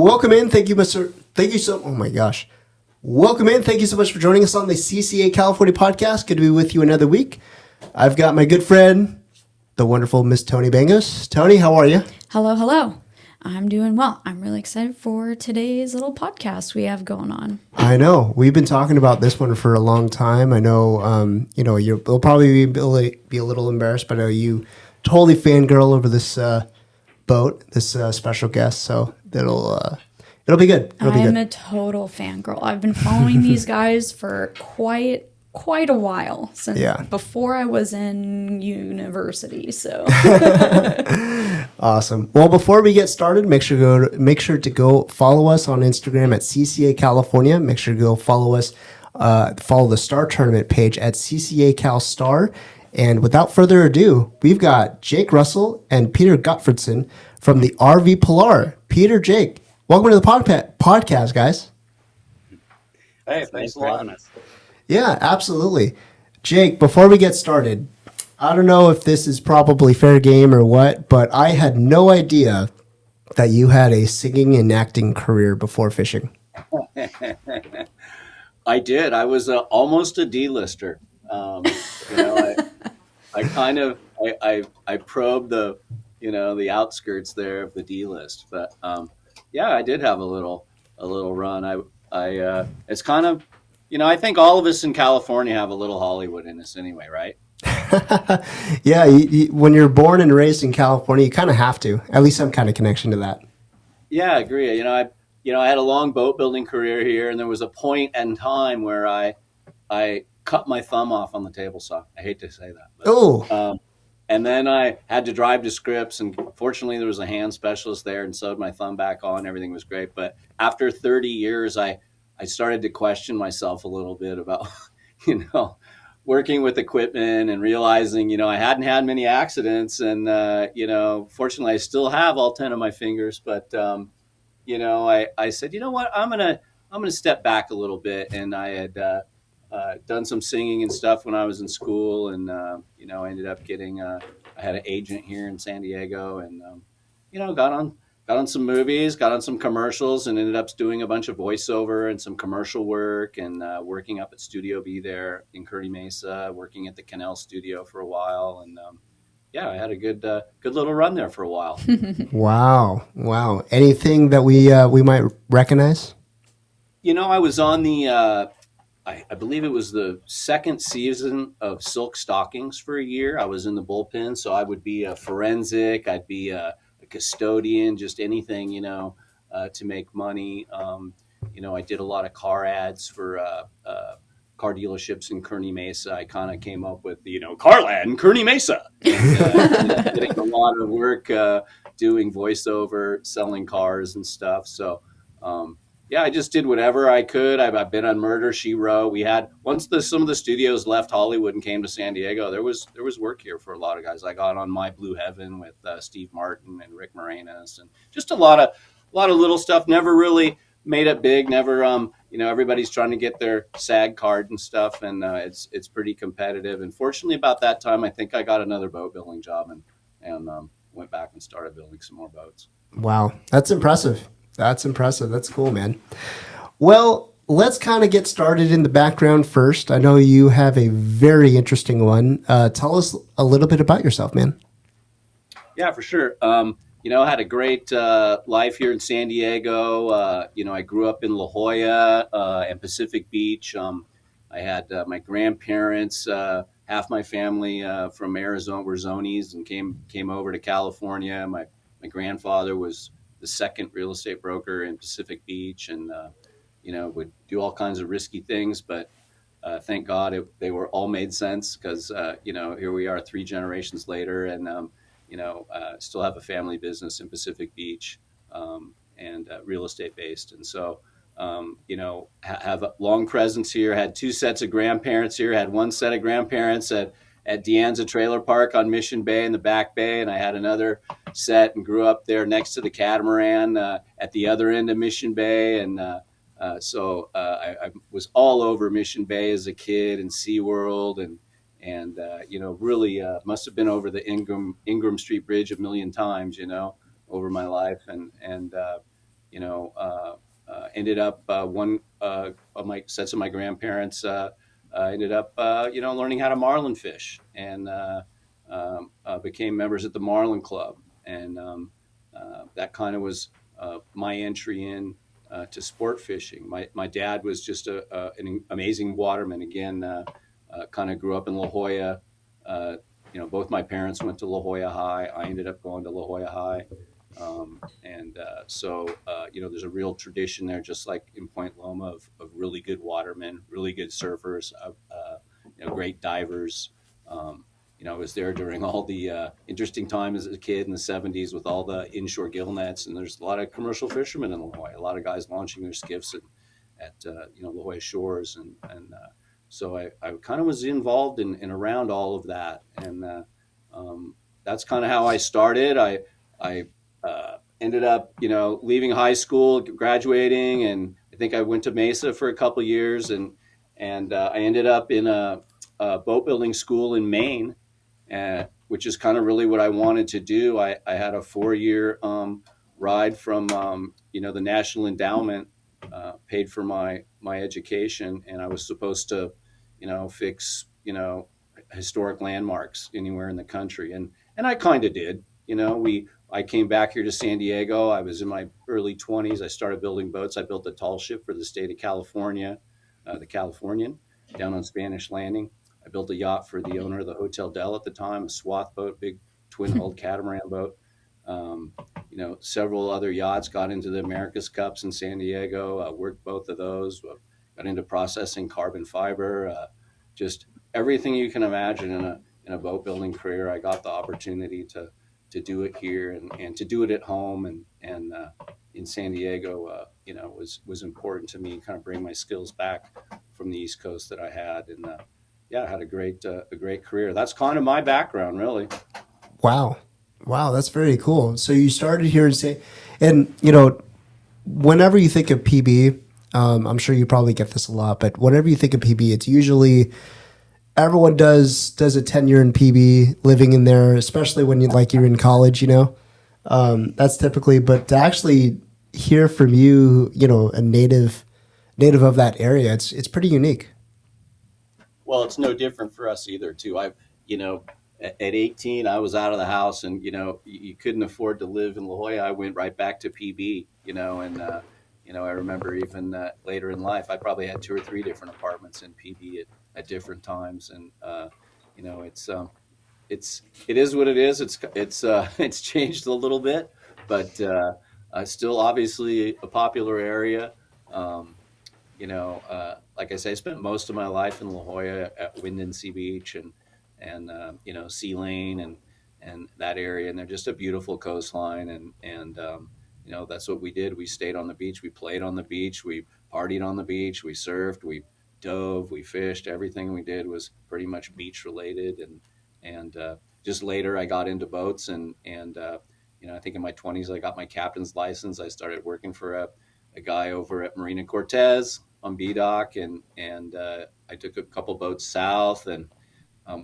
Welcome in. Thank you, Mr. Thank you so. Oh my gosh. Welcome in. Thank you so much for joining us on the CCA California podcast. Good to be with you another week. I've got my good friend, the wonderful Miss Tony Bangos. Tony, how are you? Hello, hello. I'm doing well. I'm really excited for today's little podcast we have going on. I know. We've been talking about this one for a long time. I know, you'll probably be a little embarrassed, but I know you totally fangirl over this boat, this special guest. So it'll be good. I am a total fangirl. I've been following these guys for quite a while, since before I was in university. So awesome. Well, before we get started, make sure to go follow us on Instagram at CCA California. Make sure to go follow us, follow the Star Tournament page at CCA Cal Star. And without further ado, we've got Jake Russell and Peter Gottfredson from the RV Pilar. Peter, Jake, welcome to the podcast, guys. Hey, thanks for having us. Yeah, absolutely. Jake, before we get started, I don't know if this is probably fair game or what, but I had no idea that you had a singing and acting career before fishing. I did. I was almost a D-lister. I probed the outskirts there of the D-list, but I did have a little run. It's kind of, I think all of us in California have a little Hollywood in us anyway, right? Yeah, when you're born and raised in California, you kind of have to, at least some kind of connection to that. Yeah, I agree. I had a long boat building career here, and there was a point in time where I cut my thumb off on the table saw. I hate to say that. But, and then I had to drive to Scripps, and fortunately there was a hand specialist there and sewed my thumb back on. Everything was great. But after 30 years, I started to question myself a little bit about, working with equipment and realizing, I hadn't had many accidents. And, fortunately I still have all 10 of my fingers. But, I said, you know what, I'm going to step back a little bit. And I had done some singing and stuff when I was in school. And, I ended up I had an agent here in San Diego and, got on some movies, got on some commercials, and ended up doing a bunch of voiceover and some commercial work and working up at Studio B there in Kearny Mesa, working at the Canal Studio for a while. And I had a good little run there for a while. Wow. Anything that we might recognize? I was on the, I believe it was the second season of Silk Stockings for a year. I was in the bullpen, so I would be a forensic, I'd be a custodian, just anything, to make money. I did a lot of car ads for car dealerships in Kearny Mesa. I kind of came up with, Carland in Kearny Mesa. And, getting a lot of work doing voiceover, selling cars and stuff. So, I just did whatever I could. I've been on Murder, She Wrote. We had, once some of the studios left Hollywood and came to San Diego, there was work here for a lot of guys. I got on My Blue Heaven with Steve Martin and Rick Moranis, and just a lot of little stuff. Never really made it big. Never, everybody's trying to get their SAG card and stuff, and it's pretty competitive. And fortunately, about that time, I think I got another boat building job and went back and started building some more boats. Wow, that's impressive. That's cool, man. Well, let's kind of get started in the background first. I know you have a very interesting one. Tell us a little bit about yourself, man. Yeah, for sure. I had a great life here in San Diego. I grew up in La Jolla and Pacific Beach. I had my grandparents, half my family from Arizona were Zonies and came over to California. My grandfather was the second real estate broker in Pacific Beach, and would do all kinds of risky things, but thank God they were all made sense because here we are 3 generations later, and still have a family business in Pacific Beach and real estate based, and so have a long presence here. Had 2 sets of grandparents here. Had 1 set of grandparents at Deanza Trailer Park on Mission Bay in the Back Bay, and I had another set and grew up there next to the Catamaran at the other end of Mission Bay, and so I was all over Mission Bay as a kid and SeaWorld, and really must have been over the Ingram Street Bridge a million times, over my life, and ended up one of my sets of my grandparents ended up learning how to marlin fish, and became members at the Marlin Club, and that kind of was my entry in to sport fishing. My dad was just an amazing waterman. Again, kind of grew up in La Jolla. Both my parents went to La Jolla High. I ended up going to La Jolla High. There's a real tradition there, just like in Point Loma, of really good watermen, really good surfers, great divers. I was there during all the interesting times as a kid in the 70s with all the inshore gill nets, and there's a lot of commercial fishermen in La Jolla, a lot of guys launching their skiffs at La Jolla shores, so I kind of was involved in around all of that, and that's kind of how I started. I ended up, leaving high school, graduating, and I think I went to Mesa for a couple years, and I ended up in a boat building school in Maine, which is kind of really what I wanted to do. I had a 4-year ride from the National Endowment, paid for my education, and I was supposed to fix historic landmarks anywhere in the country, and I kind of did. I came back here to San Diego. I was in my early 20s. I started building boats. I built a tall ship for the state of California, the Californian, down on Spanish Landing. I built a yacht for the owner of the Hotel Del at the time, a swath boat, big twin-hulled catamaran boat. Several other yachts, got into the America's Cups in San Diego, worked both of those, got into processing carbon fiber, just everything you can imagine in a boat building career. I got the opportunity to do it here and to do it at home, and in San Diego, was important to me, kind of bring my skills back from the East Coast that I had, and I had a great career. That's kind of my background, really. Wow, that's very cool. So you started here and whenever you think of PB, I'm sure you probably get this a lot, but whenever you think of PB, it's usually everyone does a tenure in PB, living in there, especially when you're in college, that's typically, but to actually hear from you, a native of that area, it's pretty unique. Well, it's no different for us either, too. At 18, I was out of the house, and you couldn't afford to live in La Jolla. I went right back to PB, and I remember even later in life, I probably had 2 or 3 different apartments in PB at different times, and it is what it is. It's changed a little bit, but still obviously a popular area. Like I say, I spent most of my life in La Jolla at Wind Sea Beach and Sea Lane and that area, and they're just a beautiful coastline, and that's what we did. We stayed on the beach, we played on the beach, we partied on the beach, we surfed, we dove, we fished. Everything we did was pretty much beach related, and just later I got into boats, and I think in my 20s I got my captain's license. I started working for a guy over at Marina Cortez on B-Dock, and I took a couple boats south and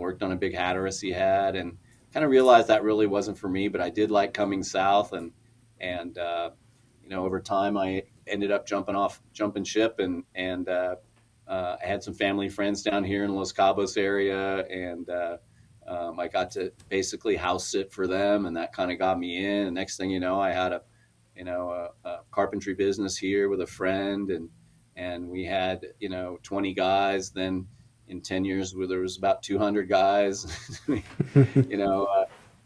worked on a big Hatteras he had, and kind of realized that really wasn't for me, but I did like coming south, and over time I ended up jumping ship, and I had some family friends down here in Los Cabos area, and I got to basically house sit for them, and that kind of got me in. And next thing you know, I had a carpentry business here with a friend, and we had 20 guys. Then in 10 years, where there was about 200 guys,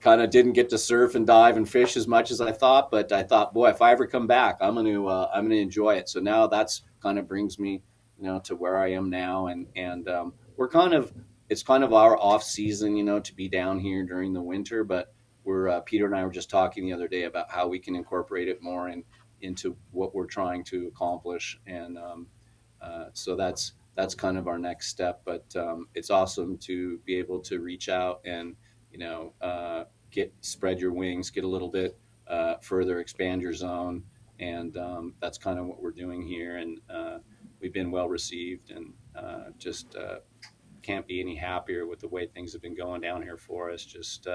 kind of didn't get to surf and dive and fish as much as I thought, but I thought, boy, if I ever come back, I'm going to enjoy it. So now that's kind of brings me, to where I am now, and it's kind of our off season, to be down here during the winter, but Peter and I were just talking the other day about how we can incorporate it more into what we're trying to accomplish, and so that's kind of our next step. But it's awesome to be able to reach out and spread your wings, get a little bit further, expand your zone, and that's kind of what we're doing here. And we've been well received, and just can't be any happier with the way things have been going down here for us. Just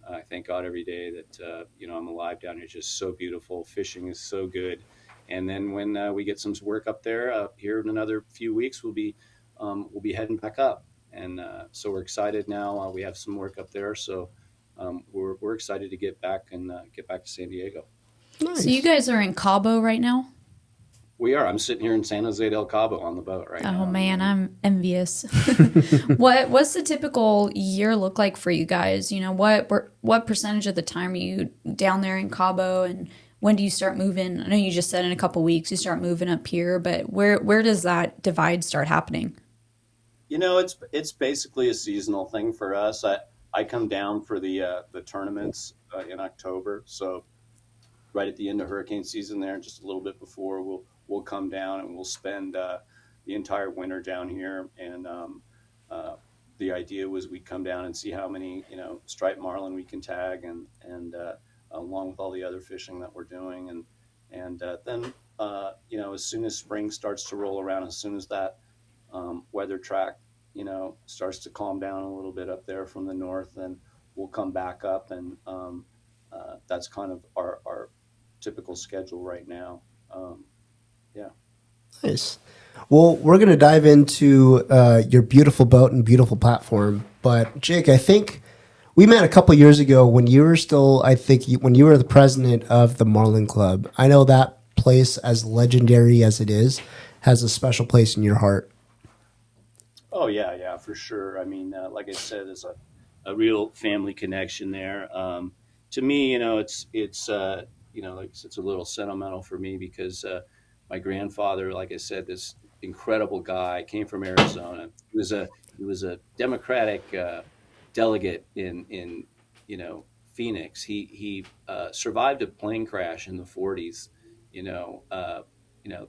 I thank God every day that I'm alive down here. It's just so beautiful. Fishing is so good. And then when we get some work up there here in another few weeks, we'll be heading back up. And so we're excited now. We have some work up there, so we're excited to get back to San Diego. So you Nice. guys are in Cabo right now? We are. I'm sitting here in San Jose del Cabo on the boat right Oh now. man, I'm envious. What's the typical year look like for you guys? You know, what percentage of the time are you down there in Cabo, and when do you start moving? I know you just said in a couple weeks you start moving up here, but where does that divide start happening? It's basically a seasonal thing for us. I come down for the tournaments in October, so right at the end of hurricane season there, just a little bit before, we'll come down and we'll spend the entire winter down here. And uh, the idea was we'd come down and see how many striped marlin we can tag, and along with all the other fishing that we're doing, and then as soon as spring starts to roll around, as soon as that weather track starts to calm down a little bit up there from the north, then we'll come back up, and that's kind of our typical schedule right now. Yeah. Nice. Well, we're going to dive into your beautiful boat and beautiful platform. But Jake, I think we met a couple years ago when you were still, when you were the president of the Marlin Club. I know that place, as legendary as it is, has a special place in your heart. Oh yeah, yeah, for sure. I mean, like I said, there's a real family connection there. To me, like it's a little sentimental for me because my grandfather, like I said, this incredible guy came from Arizona. He was a Democratic delegate in Phoenix. He survived a plane crash in the 40s.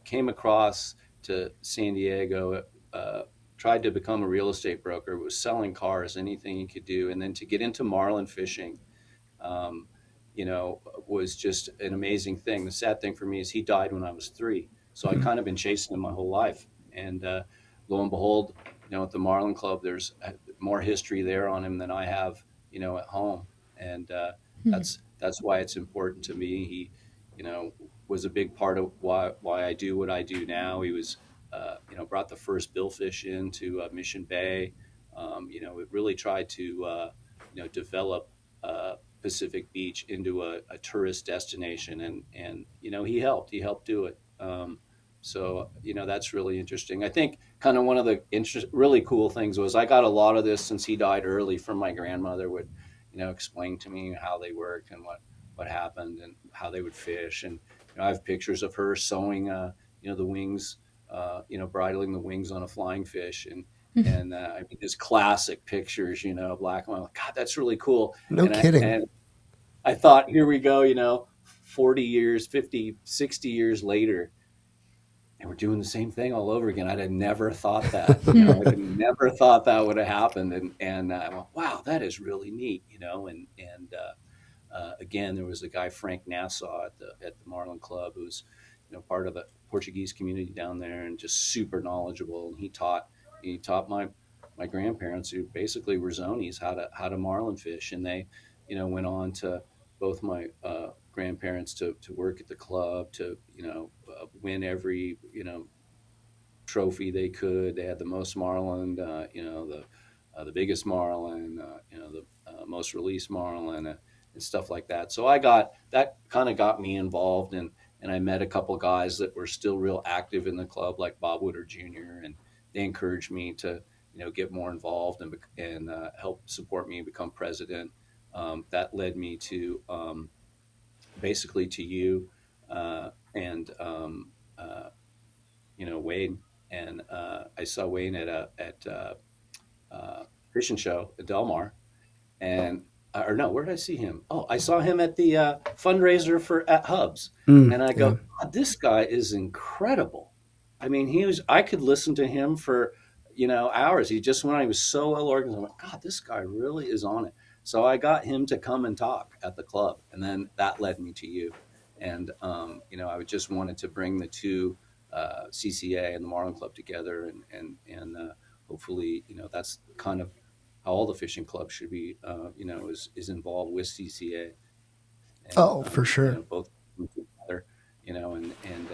Came across to San Diego. Tried to become a real estate broker, was selling cars, anything he could do. And then to get into marlin fishing, um, was just an amazing thing. The sad thing for me is he died when I was 3. So I kind of been chasing him my whole life. And lo and behold, at the Marlin Club, there's more history there on him than I have, at home. And that's why it's important to me. He, was a big part of why I do what I do now. He was brought the first billfish into Mission Bay. It really tried to, develop Pacific Beach into a tourist destination, and he helped do it. That's really interesting. I think kind of one of the really cool things was I got a lot of this since he died early from my grandmother would, explain to me how they worked and what happened and how they would fish. And I have pictures of her sewing, the wings, bridling the wings on a flying fish, and I mean, just classic pictures, black and white. Like, God, that's really cool. No kidding. And I thought, here we go, 40 years, 50, 60 years later, and we're doing the same thing all over again. I'd have never thought that. I'd have never thought that would have happened. And I went, wow, that is really neat, again, there was a guy, Frank Nassau, at the Marlin Club, who's part of the Portuguese community down there, and just super knowledgeable. And he taught my grandparents, who basically were zonies, how to marlin fish, and they went on to both my grandparents to work at the club, to win every trophy they could. They had the most marlin, the biggest marlin, the most released marlin, and stuff like that. So that kind of got me involved, and I met a couple guys that were still real active in the club, like Bob Woodard Jr., and they encouraged me to get more involved and help support me become president. That led me to basically to you and Wayne, and I saw Wayne at fishing show at Del Mar, and or no, where did I see him? Oh, I saw him at the fundraiser for at Hubs, and I Yeah. go, "God, this guy is incredible." I mean, I could listen to him for hours. He was so well organized. I went, God, this guy really is on it. So I got him to come and talk at the club, and then that led me to you. And I just wanted to bring the two, CCA and the Marlin Club, together, and hopefully, that's kind of how all the fishing clubs should be, is involved with CCA, and Oh, for sure. both together.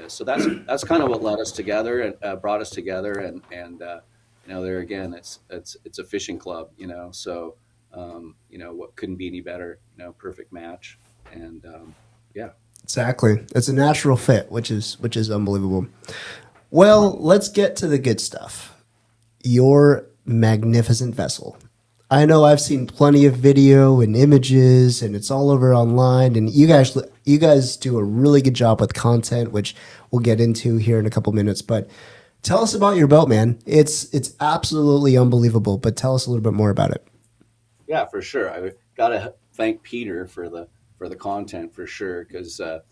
So that's kind of what led us together and brought us together, and there again, it's a fishing club, so what couldn't be any better, perfect match, and yeah. Exactly. It's a natural fit, which is unbelievable. Well, let's get to the good stuff. Your magnificent vessel. I know I've seen plenty of video and images, and it's all over online. And you guys do a really good job with content, which we'll get into here in a couple minutes. But tell us about your boat, man. It's absolutely unbelievable. But tell us a little bit more about it. Yeah, for sure. I got to thank Peter for the content for sure, because that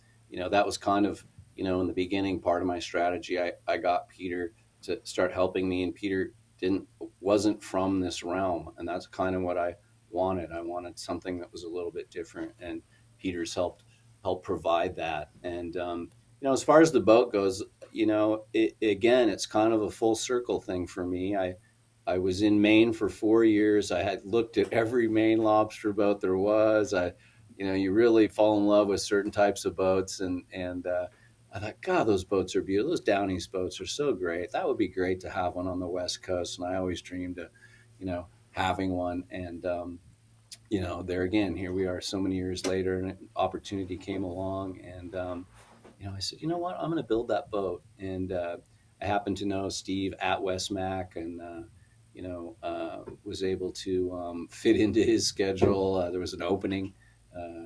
was kind of in the beginning part of my strategy. I got Peter to start helping me, and Peter didn't wasn't from this realm, and that's kind of what I wanted. I wanted something that was a little bit different, and Peter's helped provide that. And as far as the boat goes, again, it's kind of a full circle thing for me. I was in Maine for 4 years. I had looked at every Maine lobster boat there was. You really fall in love with certain types of boats, and I thought, God, those boats are beautiful. Those down east boats are so great. That would be great to have one on the West Coast. And I always dreamed of, having one. And there again, here we are, so many years later, and an opportunity came along, and I said, you know what, I'm going to build that boat. And I happened to know Steve at Westmac, and was able to fit into his schedule. There was an opening.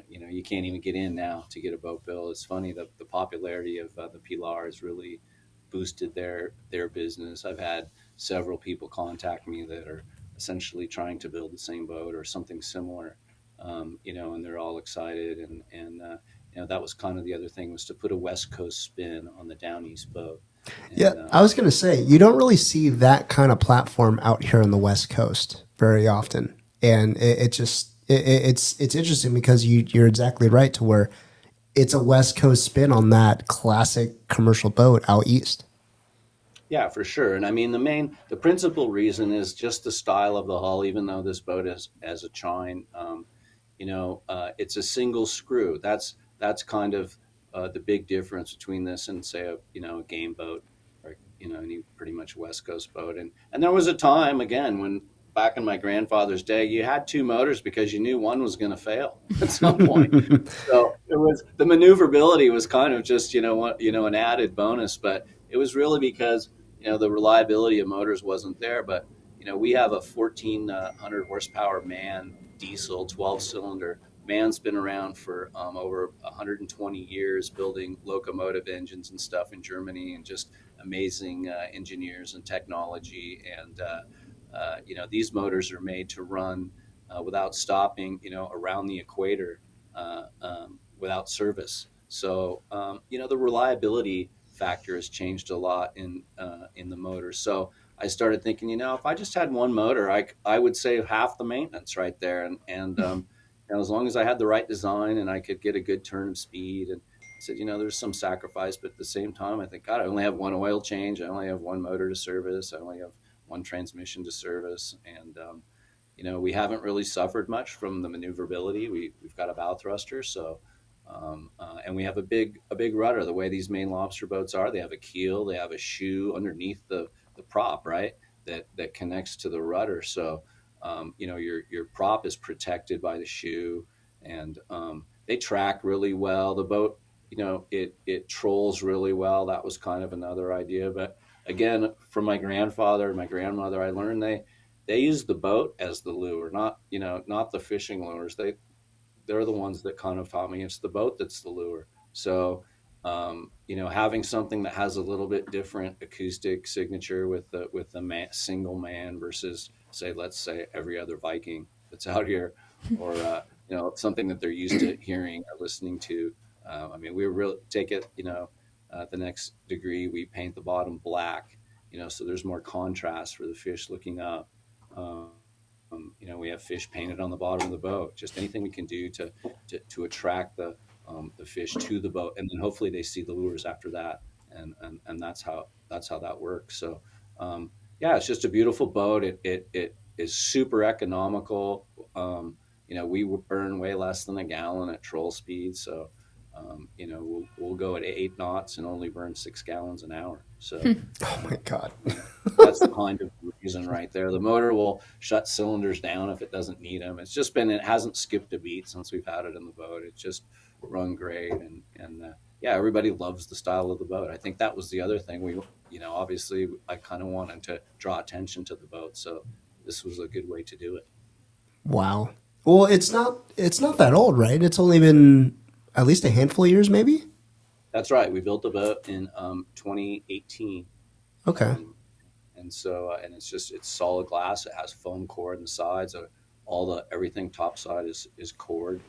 You can't even get in now to get a boat built. It's funny, the popularity of the Pilar has really boosted their business. I've had several people contact me that are essentially trying to build the same boat or something similar, and they're all excited. And that was kind of the other thing, was to put a West Coast spin on the Down East boat. Yeah, And I was gonna say you don't really see that kind of platform out here on the West Coast very often, and it's interesting because you're exactly right to where it's a West Coast spin on that classic commercial boat out east. Yeah, for sure. And I mean, the principal reason is just the style of the hull. Even though this boat is as a chine, it's a single screw. That's kind of the big difference between this and, say, a game boat, or any pretty much West Coast boat. And there was a time, again, when back in my grandfather's day, you had two motors because you knew one was going to fail at some point. So it was, the maneuverability was kind of just an added bonus, but it was really because the reliability of motors wasn't there. But we have a 1400 horsepower MAN diesel 12-cylinder. MAN's been around for over 120 years, building locomotive engines and stuff in Germany, and just amazing engineers and technology. And these motors are made to run without stopping, around the equator, without service. So the reliability factor has changed a lot in the motor. So I started thinking, if I just had one motor, I would save half the maintenance right there. And as long as I had the right design and I could get a good turn of speed, and I said, there's some sacrifice, but at the same time, I think, God, I only have one oil change. I only have one motor to service. I only have one transmission to service. And we haven't really suffered much from the maneuverability. We've got a bow thruster, so and we have a big rudder. The way these Maine lobster boats are, they have a keel, they have a shoe underneath the prop, right? That connects to the rudder. So your prop is protected by the shoe, and they track really well. The boat, it trolls really well. That was kind of another idea. But again, from my grandfather and my grandmother, I learned they use the boat as the lure, not the fishing lures. They're the ones that kind of taught me it's the boat that's the lure. So, having something that has a little bit different acoustic signature with the single man versus, let's say every other Viking that's out here, or something that they're used to hearing or listening to. We really take it, the next degree. We paint the bottom black, so there's more contrast for the fish looking up. We have fish painted on the bottom of the boat. Just anything we can do to attract the fish to the boat, and then hopefully they see the lures after that, and that's how that works. So, yeah, it's just a beautiful boat. It is super economical. We burn way less than a gallon at troll speed, so we'll go at 8 knots and only burn 6 gallons an hour. So, Oh my God. that's the kind of reason right there. The motor will shut cylinders down if it doesn't need them. It hasn't skipped a beat since we've had it in the boat. It's just run great. And yeah, everybody loves the style of the boat. I think that was the other thing. Obviously I kind of wanted to draw attention to the boat. So this was a good way to do it. Wow. Well, it's not that old, right? It's only been at least a handful of years, maybe. That's right. We built the boat in 2018. Okay. Um, and it's solid glass. It has foam core in the sides. Everything topside is cored.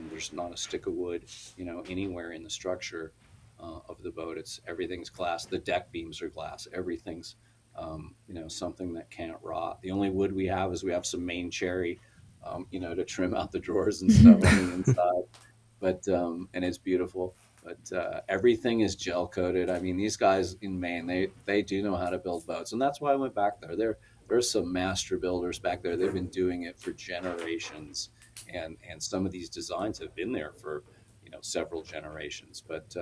There's not a stick of wood, anywhere in the structure of the boat. Everything's glass. The deck beams are glass. Everything's something that can't rot. The only wood we have is we have some Maine cherry, to trim out the drawers and stuff on the inside. But and it's beautiful. But everything is gel coated. I mean, these guys in Maine, they do know how to build boats, and that's why I went back there. There's some master builders back there. They've been doing it for generations, and some of these designs have been there for several generations. But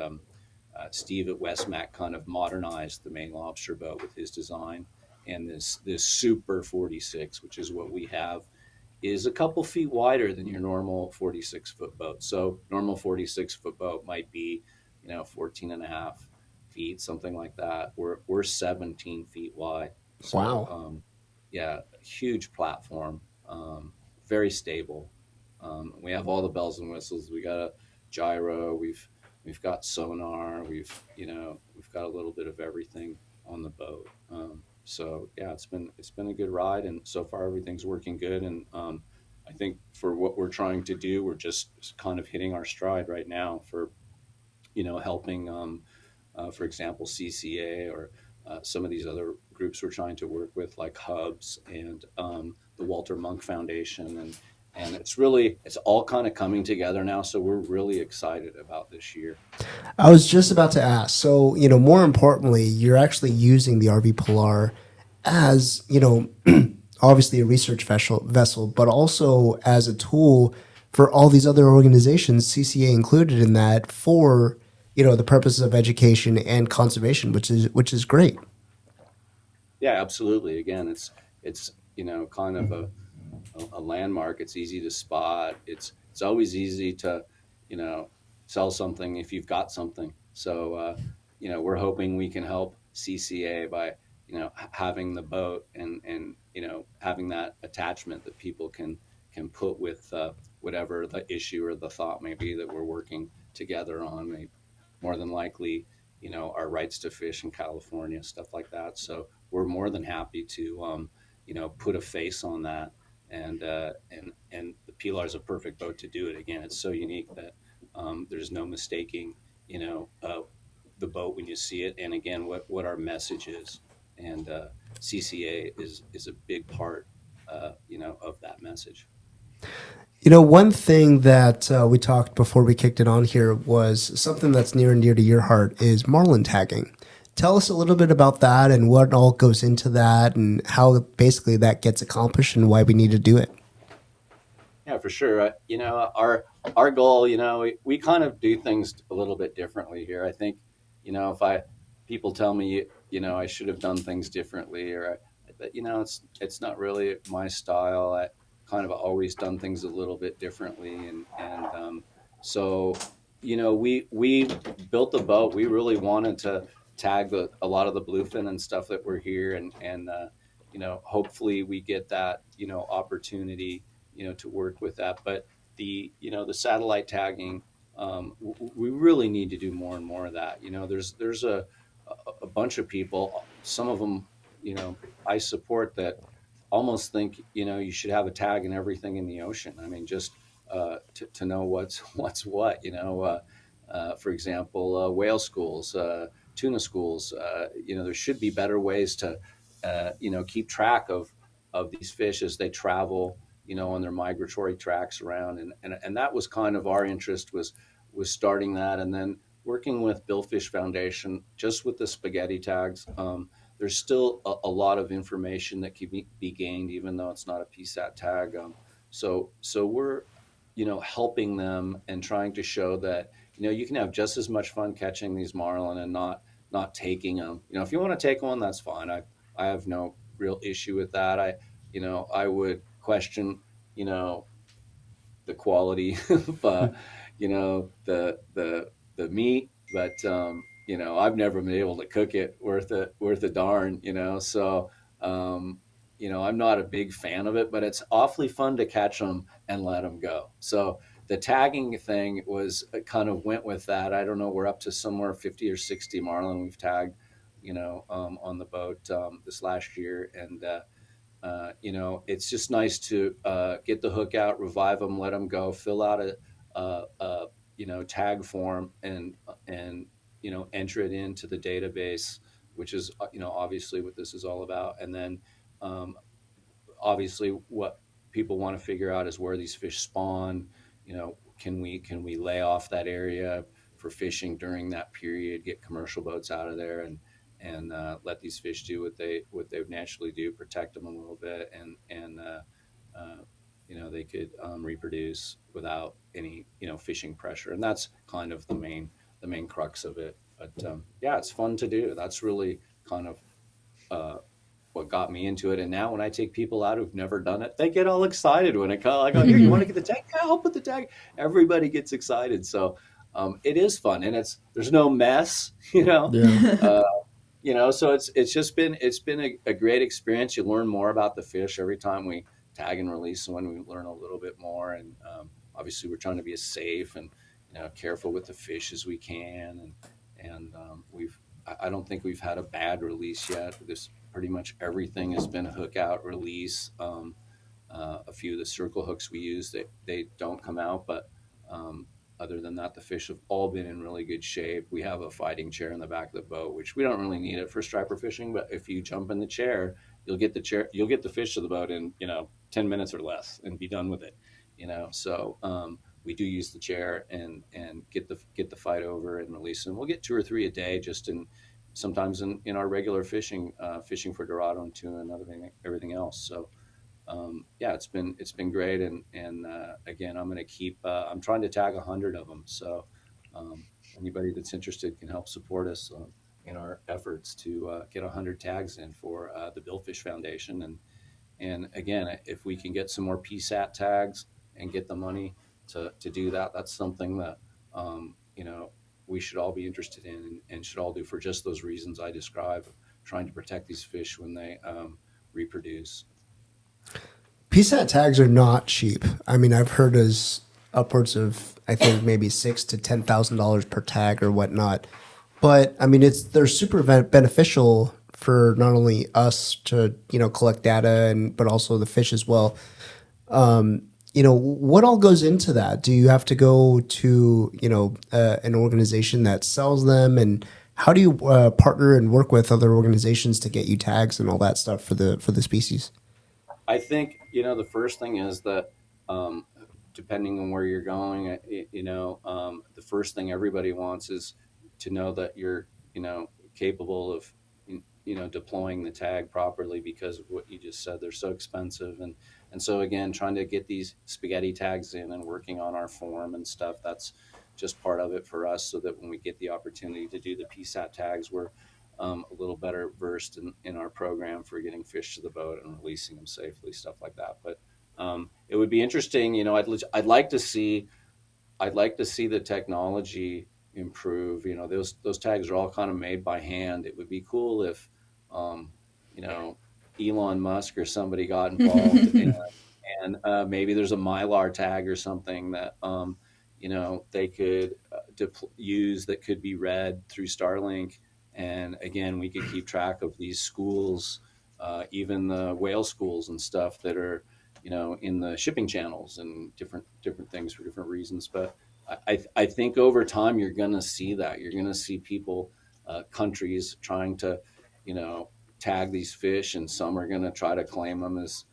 Steve at Westmac kind of modernized the Maine lobster boat with his design, and this Super 46, which is what we have, is a couple feet wider than your normal 46-foot boat. So normal 46-foot boat might be, 14 and a half feet, something like that. We're 17 feet wide. So, Wow. yeah, huge platform, very stable. We have all the bells and whistles. We got a gyro. We've got sonar. We've got a little bit of everything on the boat. So yeah, it's been a good ride, and so far everything's working good. And I think for what we're trying to do, we're just kind of hitting our stride right now for helping, for example, CCA or some of these other groups we're trying to work with, like Hubs and the Walter Monk Foundation, and it's all kind of coming together now. So we're really excited about this year. I was just about to ask. So, more importantly, you're actually using the RV Pilar as, obviously a research vessel, but also as a tool for all these other organizations, CCA included in that, for, the purposes of education and conservation, which is great. Yeah, absolutely. Again, it's kind of a landmark. It's easy to spot. It's always easy to sell something if you've got something. So we're hoping we can help CCA by having the boat and having that attachment that people can put with whatever the issue or the thought may be that we're working together on. More than likely, our rights to fish in California, stuff like that. So we're more than happy to put a face on that. And the Pilar is a perfect boat to do it. Again, it's so unique that there's no mistaking, the boat when you see it. And again, what our message is, and CCA is a big part, of that message. One thing that we talked before we kicked it on here was something that's near and dear to your heart is marlin tagging. Tell us a little bit about that and what all goes into that and how basically that gets accomplished and why we need to do it. Yeah, for sure. Our goal, we kind of do things a little bit differently here. I think, if people tell me, I should have done things differently, but it's not really my style. I kind of always done things a little bit differently, and so we built the boat. We really wanted to tag a lot of the bluefin and stuff that were here, and hopefully we get that opportunity to work with that. But the satellite tagging, we really need to do more and more of that. There's a bunch of people, some of them, I support, that almost think, you should have a tag in everything in the ocean. I mean, just to know what's what, for example, whale schools, tuna schools, there should be better ways to, keep track of these fish as they travel, on their migratory tracks around. And that was kind of our interest, was starting that. And then working with Billfish Foundation, just with the spaghetti tags. There's still a lot of information that can be gained, even though it's not a PSAT tag. So we're, helping them and trying to show that, you can have just as much fun catching these marlin and not taking them. If you want to take one, that's fine. I have no real issue with that. I would question, you know, the quality of the meat, but I've never been able to cook it worth a darn. So I'm not a big fan of it, but it's awfully fun to catch them and let them go. So the tagging thing was kind of went with that. I don't know, we're up to somewhere 50 or 60 marlin we've tagged, on the boat this last year, and it's just nice to get the hook out, revive them, let them go, fill out a tag form, and enter it into the database, which is obviously what this is all about. And then um, obviously what people want to figure out is where these fish spawn. Can we lay off that area for fishing during that period, get commercial boats out of there, and let these fish do what they would naturally do, protect them a little bit, and they could reproduce without any fishing pressure. And that's kind of the main crux of it. But yeah, it's fun to do. That's really kind of uh, what got me into it. And now when I take people out who've never done it, they get all excited when it comes. I go, here, you want to get the tag? Yeah, I'll put the tag. Everybody gets excited. So it is fun, and there's no mess, Yeah. uh, so it's been a great experience. You learn more about the fish every time we tag and release one. We learn a little bit more, and obviously we're trying to be as safe and careful with the fish as we can. And I don't think we've had a bad release yet. This pretty much everything has been a hook out release. A few of the circle hooks we use, they don't come out, but other than that, the fish have all been in really good shape. We have a fighting chair in the back of the boat, which we don't really need it for striper fishing, but if you jump in the chair, you'll get the fish to the boat in 10 minutes or less and be done with it. So we do use the chair and get the fight over and release them. We'll get 2 or 3 a day, just sometimes in our regular fishing, fishing for Dorado and tuna and everything else. So yeah, it's been great, and again, I'm trying to tag 100 of them. So anybody that's interested can help support us in our efforts to get 100 tags in for the Billfish Foundation. And again, if we can get some more PSAT tags and get the money to do that, that's something that we should all be interested in, and should all do for just those reasons I described, trying to protect these fish when they reproduce. PSAT tags are not cheap. I mean, I've heard as upwards of, I think, maybe $6,000 to $10,000 per tag or whatnot. But I mean, they're super beneficial for not only us to collect data but also the fish as well. What all goes into that? Do you have to go to an organization that sells them, and how do you partner and work with other organizations to get you tags and all that stuff for the species? I think the first thing is that depending on where you're going, the first thing everybody wants is to know that you're capable of deploying the tag properly, because of what you just said. They're so expensive, and so again, trying to get these spaghetti tags in and working on our form and stuff, that's just part of it for us, so that when we get the opportunity to do the PSAT tags, we're a little better versed in our program for getting fish to the boat and releasing them safely, stuff like that. But it would be interesting. I'd like to see the technology improve. Those tags are all kind of made by hand. It would be cool if you know Elon Musk or somebody got involved, and maybe there's a Mylar tag or something that they could use, that could be read through Starlink. And again, we could keep track of these schools, even the whale schools and stuff that are, in the shipping channels and different things for different reasons. But I think over time you're going to see that. You're going to see people, countries trying to, tag these fish, and some are going to try to claim them as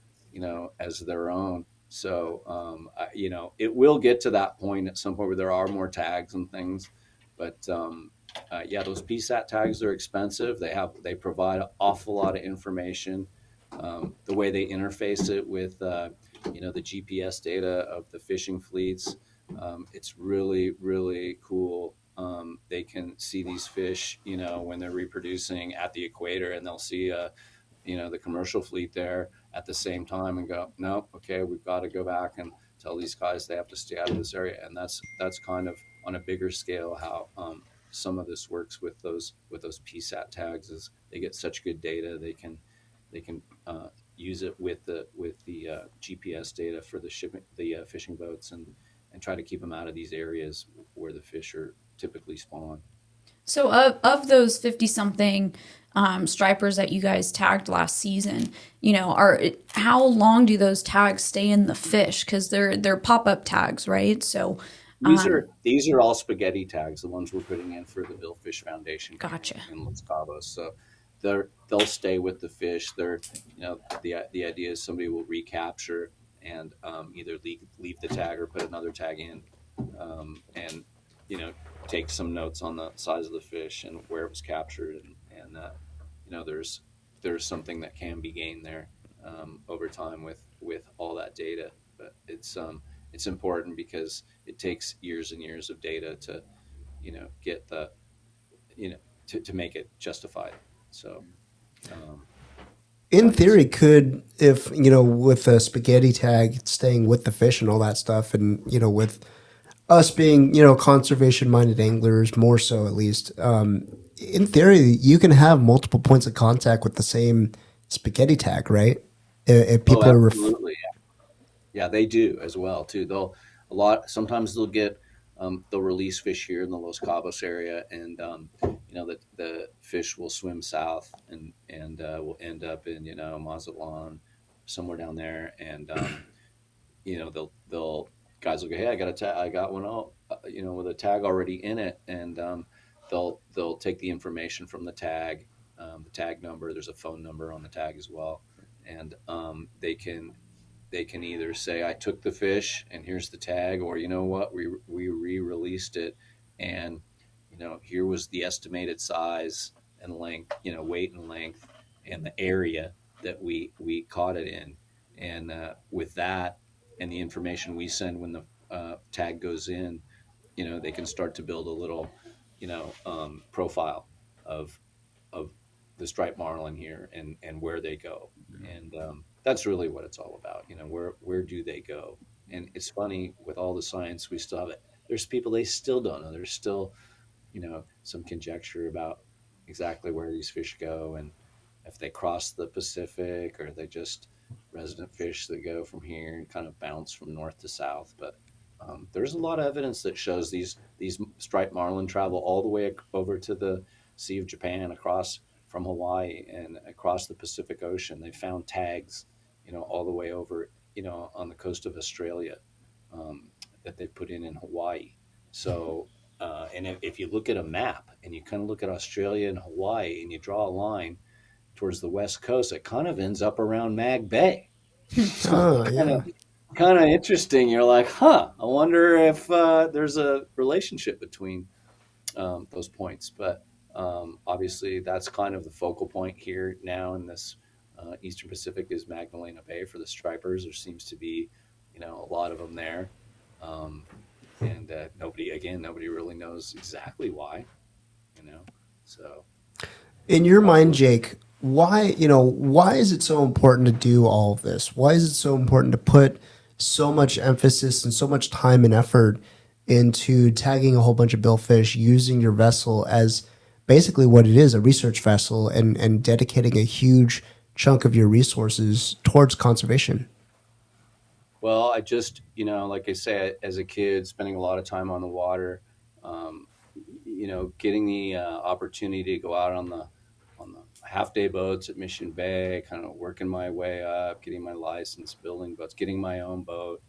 their own. So, it will get to that point at some point where there are more tags and things. But yeah, those PSAT tags are expensive. They provide an awful lot of information. The way they interface it with the GPS data of the fishing fleets, It's really, really cool. They can see these fish, when they're reproducing at the equator, and they'll see the commercial fleet there at the same time and go, no, okay, we've got to go back and tell these guys they have to stay out of this area. And that's kind of on a bigger scale how some of this works with those PSAT tags. Is they get such good data, they can use it with the GPS data for the shipping, the fishing boats, and try to keep them out of these areas where the fish are typically spawn. So of those 50 something stripers that you guys tagged last season, are how long do those tags stay in the fish? Because they're pop-up tags, right? So These are all spaghetti tags, the ones we're putting in for the Billfish Foundation here gotcha. in Los Cabos. So they'll stay with the fish. The idea is somebody will recapture and either leave the tag or put another tag in, and you know take some notes on the size of the fish and where it was captured, and there's something that can be gained there over time with all that data. But it's important because it takes years and years of data to get the you know to make it justified. So In it's theory, could if with a spaghetti tag staying with the fish and all that stuff, and with us being conservation minded anglers more so at least, in theory you can have multiple points of contact with the same spaghetti tag, right? If oh, people are absolutely. Yeah, they do as well too. Sometimes they'll release fish here in the Los Cabos area, and the fish will swim south and will end up in Mazatlan, somewhere down there, and they'll guys will go, hey, I got one out, with a tag already in it, and they'll take the information from the tag number. There's a phone number on the tag as well, and they can either say I took the fish and here's the tag, or you know what, we re-released it, and here was the estimated size and length, weight and length, and the area that we caught it in, and with that and the information we send when the tag goes in, they can start to build a little profile of of the striped marlin here and where they go, and that's really what it's all about. Where do they go? And it's funny, with all the science we still have it. There's people they still don't know. There's still some conjecture about exactly where these fish go, and if they cross the Pacific, or they just resident fish that go from here and kind of bounce from north to south. But there's a lot of evidence that shows these striped marlin travel all the way over to the Sea of Japan, across from Hawaii and across the Pacific Ocean. They found tags, all the way over, on the coast of Australia, that they put in Hawaii. So, and if you look at a map and you kind of look at Australia and Hawaii and you draw a line towards the west coast, it kind of ends up around Mag Bay. So oh kind yeah. of kind of interesting. You're like, huh? I wonder if there's a relationship between those points. But obviously, that's kind of the focal point here now in this Eastern Pacific, is Magdalena Bay for the stripers. There seems to be, a lot of them there, um, and nobody really knows exactly why. You know, so In your mind, hopefully, Jake, why is it so important to do all of this? Why is it so important to put so much emphasis and so much time and effort into tagging a whole bunch of billfish, using your vessel as basically what it is, a research vessel, and dedicating a huge chunk of your resources towards conservation? well, I just, like I say, as a kid, spending a lot of time on the water, um, getting the opportunity to go out on the half day boats at Mission Bay, kind of working my way up, getting my license, building boats, getting my own boat.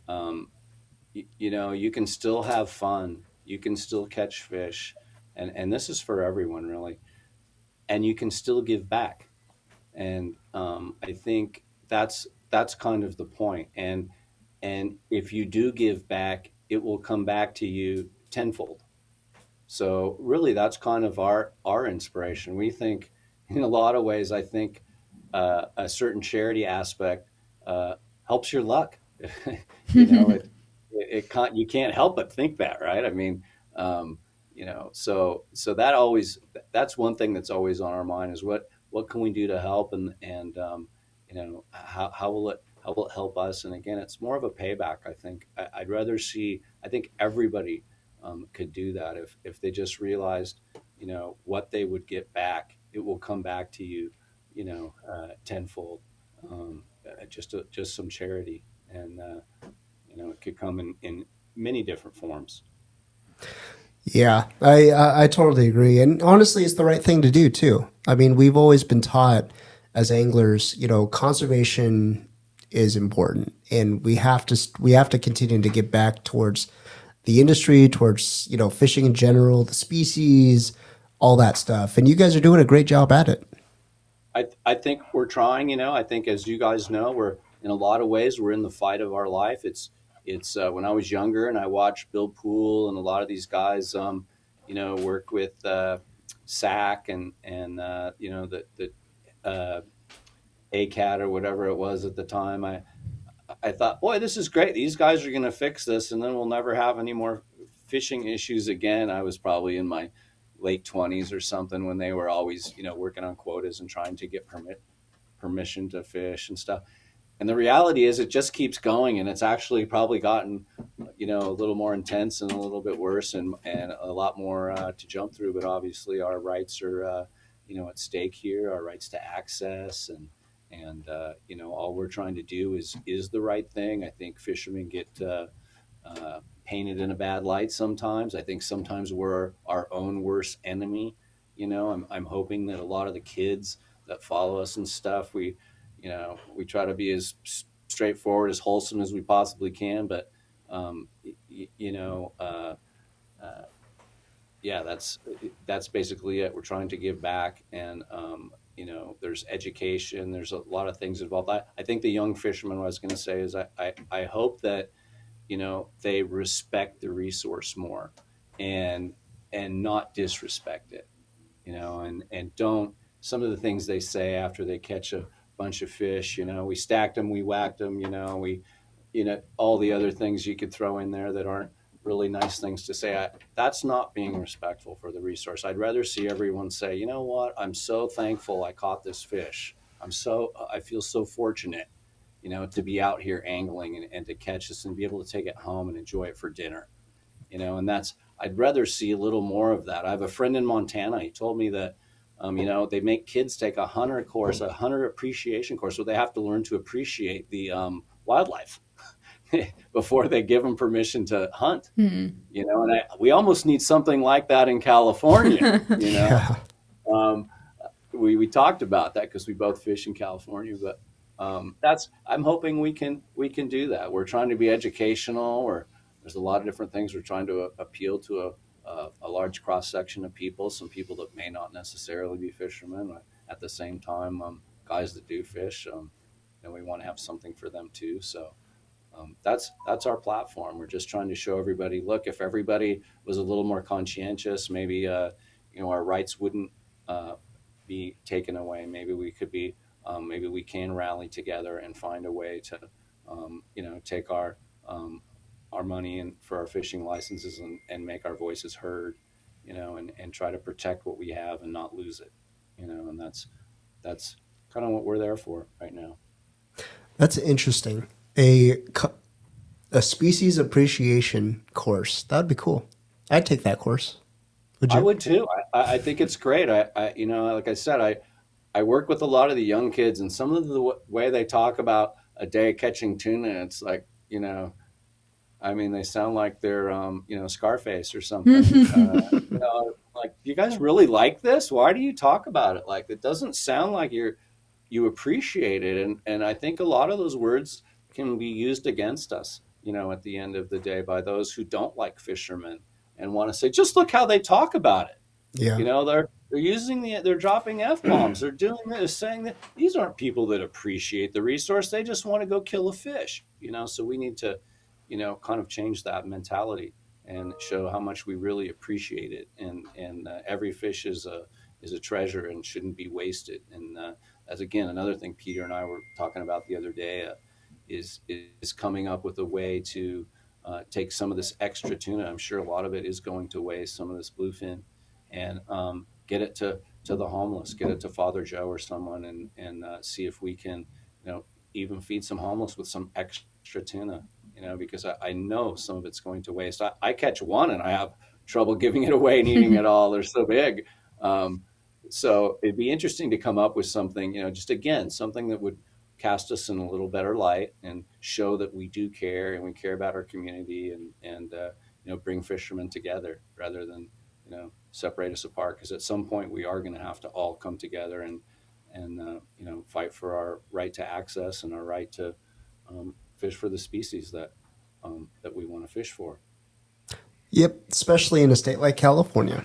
Um, you can still have fun. You can still catch fish, and this is for everyone really. And you can still give back. And I think that's kind of the point. And if you do give back, it will come back to you tenfold. So really, that's kind of our inspiration. We think, in a lot of ways, I think a certain charity aspect uh, helps your luck. you know, it it can't, you can't help but think that, right? I mean, um, so that always, that's one thing that's always on our mind is what can we do to help, and how will it help us? And again, it's more of a payback. I think I'd rather see. I think everybody could do that if they just realized, what they would get back. It will come back to you, tenfold. Just some charity, and it could come in many different forms. Yeah, I totally agree, and honestly, it's the right thing to do too. I mean, we've always been taught as anglers, conservation is important, and we have to continue to get back towards the industry, towards fishing in general, the species, all that stuff. And you guys are doing a great job at it. I think we're trying. I think, as you guys know, we're in a lot of ways we're in the fight of our life. It's when I was younger and I watched Bill Poole and a lot of these guys, work with SAC and the ACAT or whatever it was at the time. I thought, boy, this is great. These guys are going to fix this, and then we'll never have any more fishing issues again. I was probably in my late 20s or something when they were always, working on quotas and trying to get permission to fish and stuff. And the reality is, it just keeps going, and it's actually probably gotten, a little more intense and a little bit worse, and a lot more to jump through. But obviously, our rights are, at stake here. Our rights to access, and all we're trying to do is the right thing. I think fishermen get painted in a bad light sometimes. I think sometimes we're our own worst enemy. I'm hoping that a lot of the kids that follow us and stuff, we try to be as straightforward, as wholesome as we possibly can. But um, y- you know, uh, uh, yeah, that's basically it. We're trying to give back, and there's education. There's a lot of things involved. I think the young fishermen. What I was going to say is, I hope that they respect the resource more, and not disrespect it, and don't, some of the things they say after they catch a bunch of fish, we stacked them, we whacked them, all the other things you could throw in there that aren't really nice things to say. That's not being respectful for the resource. I'd rather see everyone say, you know what, I'm so thankful I caught this fish. I feel so fortunate, to be out here angling, and to catch this and be able to take it home and enjoy it for dinner, and I'd rather see a little more of that. I have a friend in Montana. He told me that, they make kids take a hunter appreciation course, where they have to learn to appreciate the wildlife before they give them permission to hunt. And we almost need something like that in California. Yeah. Um, we talked about that because we both fish in California, but that's, I'm hoping we can do that. We're trying to be educational, or there's a lot of different things. We're trying to appeal to a large cross section of people, some people that may not necessarily be fishermen. At the same time, guys that do fish, we want to have something for them too. So that's our platform. We're just trying to show everybody, look, if everybody was a little more conscientious, maybe our rights wouldn't uh, be taken away. Maybe we could be, maybe we can rally together and find a way to, take um, our money and for our fishing licenses, and make our voices heard, and try to protect what we have and not lose it, and that's kind of what we're there for right now. That's interesting. A species appreciation course. That would be cool. I'd take that course. Would I you? would too. I think it's great. Like I said, I work with a lot of the young kids, and some of the way they talk about a day catching tuna, it's like, I mean, they sound like they're, Scarface or something. Like, you guys really like this? Why do you talk about it? Like, it doesn't sound like you appreciate it. And I think a lot of those words can be used against us, at the end of the day, by those who don't like fishermen and want to say, just look how they talk about it. Yeah. They're dropping f bombs. They're doing this, saying that these aren't people that appreciate the resource. They just want to go kill a fish. So we need to, kind of change that mentality and show how much we really appreciate it. And every fish is a treasure and shouldn't be wasted. And as again, another thing Peter and I were talking about the other day, is coming up with a way to take some of this extra tuna. I'm sure a lot of it is going to waste, some of this bluefin, and get it to the homeless, get it to Father Joe or someone, and see if we can, even feed some homeless with some extra tuna. Because I know some of it's going to waste. I catch one and I have trouble giving it away and eating it all. They're so big. Um, so it'd be interesting to come up with something, just again, something that would cast us in a little better light and show that we do care and we care about our community, and bring fishermen together rather than separate us apart, because at some point we are going to have to all come together and fight for our right to access and our right to fish for the species that we want to fish for. Yep, especially in a state like California.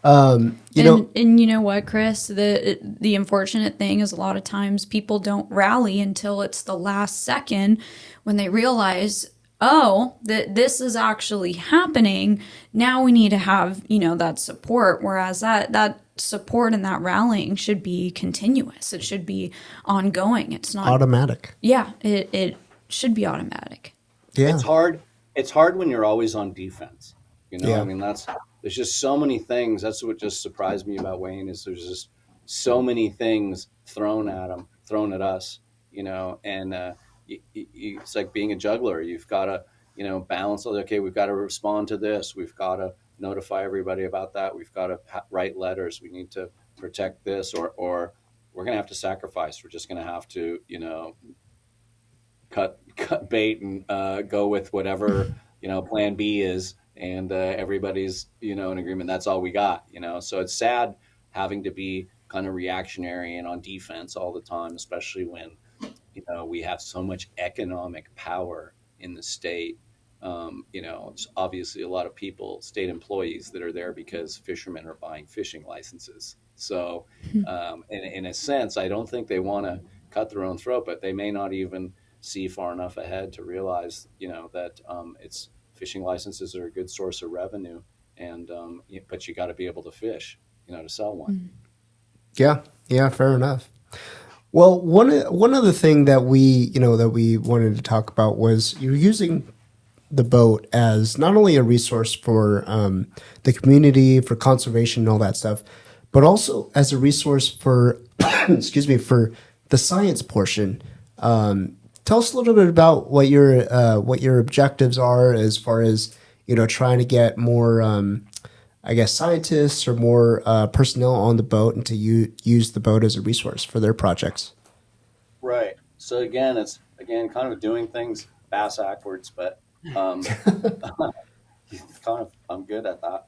And you know what, Chris? The unfortunate thing is a lot of times people don't rally until it's the last second when they realize, oh, that this is actually happening. Now we need to have, that support. Whereas that support and that rallying should be continuous. It should be ongoing. It's not automatic. Yeah, it should be automatic. Yeah. It's hard when you're always on defense. Yeah. I mean, there's just so many things. That's what just surprised me about Wayne, is there's just so many things thrown at us, and it's like being a juggler. You've got to, balance. Okay, we've got to respond to this. We've got to notify everybody about that. We've got to write letters. We need to protect this, or we're going to have to sacrifice. We're just going to have to, cut bait and go with whatever plan B is, and everybody's in agreement. That's all we got. So it's sad having to be kind of reactionary and on defense all the time, especially when we have so much economic power in the state. It's obviously a lot of people, state employees, that are there because fishermen are buying fishing licenses. So in a sense, I don't think they want to cut their own throat, but they may not even see far enough ahead to realize, that it's fishing licenses are a good source of revenue, and but you got to be able to fish, to sell one. Yeah, fair enough. Well, one other thing that we wanted to talk about was you're using the boat as not only a resource for the community, for conservation and all that stuff, but also as a resource for excuse me, for the science portion. Tell us a little bit about what your objectives are as far as trying to get more I guess scientists or more personnel on the boat, and to use the boat as a resource for their projects. Right. So again, it's kind of doing things bass backwards, but kind of I'm good at that.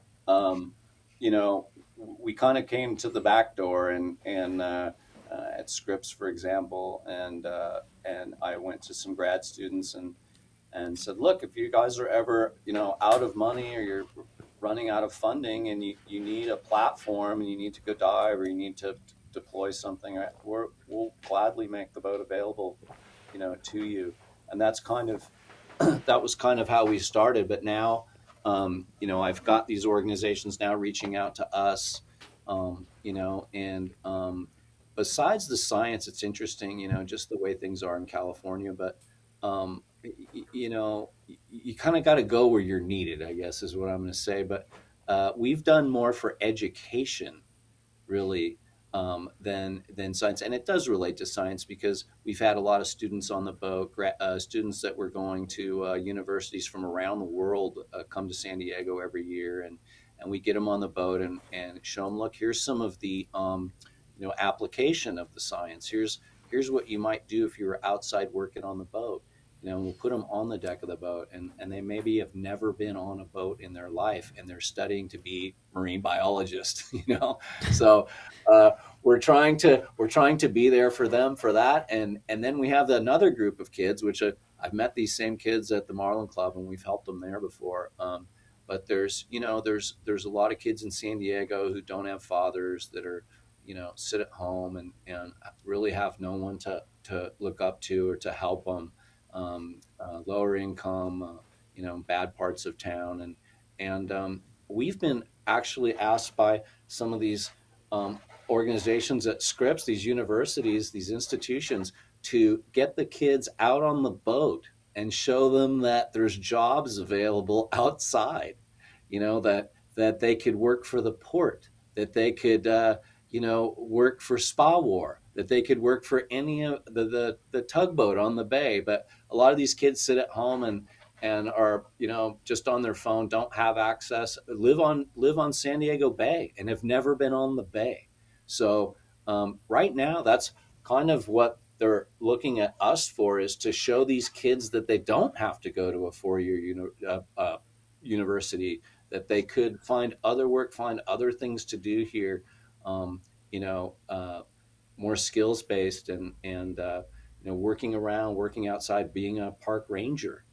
We kind of came to the back door, and at Scripps, for example, and I went to some grad students and said, look, if you guys are ever out of money, or you're running out of funding, and you need a platform, and you need to go dive, or you need to deploy something, we'll gladly make the boat available to you. And that's that was kind of how we started. But now I've got these organizations now reaching out to us, and besides the science, it's interesting, just the way things are in California. But you kind of got to go where you're needed, I guess, is what I'm going to say. But we've done more for education, really, than science. And it does relate to science, because we've had a lot of students on the boat, students that were going to universities from around the world come to San Diego every year, and we get them on the boat and show them, look, here's some of the application of the science. Here's what you might do if you were outside working on the boat. We'll put them on the deck of the boat, and they maybe have never been on a boat in their life, and they're studying to be marine biologists. So we're trying to be there for them for that, and then we have another group of kids, which I've met these same kids at the Marlin Club, and we've helped them there before. But there's a lot of kids in San Diego who don't have fathers, that are sit at home and really have no one to look up to or to help them. Lower income, bad parts of town, and we've been actually asked by some of these organizations at Scripps, these universities, these institutions, to get the kids out on the boat and show them that there's jobs available outside, that they could work for the port, that they could, work for Spa War, that they could work for any of the tugboat on the bay. But a lot of these kids sit at home and are, just on their phone, don't have access, live on San Diego Bay and have never been on the bay. So right now, that's kind of what they're looking at us for, is to show these kids that they don't have to go to a four-year university, that they could find other work, find other things to do here, um, you know, uh, more skills based, and working around, working outside, being a park ranger.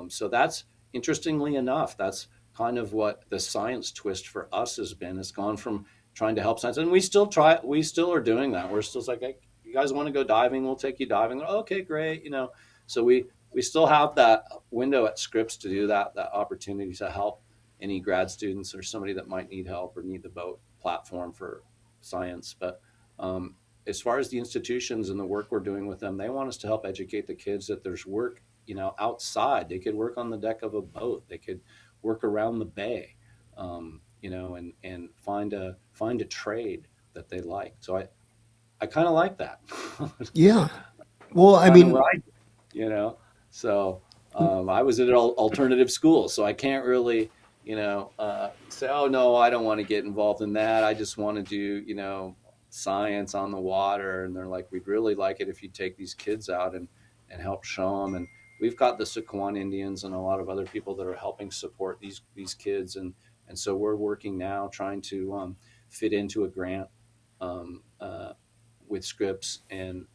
So that's, interestingly enough, that's kind of what the science twist for us has been. It's gone from trying to help science, and we still are doing that. We're still like, hey, you guys want to go diving? We'll take you diving. Okay, great. So we still have that window at Scripps to do that opportunity to help any grad students or somebody that might need help or need the boat platform for science. But as far as the institutions and the work we're doing with them, they want us to help educate the kids that there's work, outside. They could work on the deck of a boat. They could work around the bay, and find a trade that they like. So I kind of like that. Yeah. Well, I Kind of mean, right, you know. So I was at an alternative school, so I can't really, say, oh no, I don't want to get involved in that. I just want to do, science on the water. And they're like, we'd really like it if you take these kids out and help show them. And we've got the Sequan Indians and a lot of other people that are helping support these kids, and so we're working now trying to fit into a grant um, uh, with Scripps and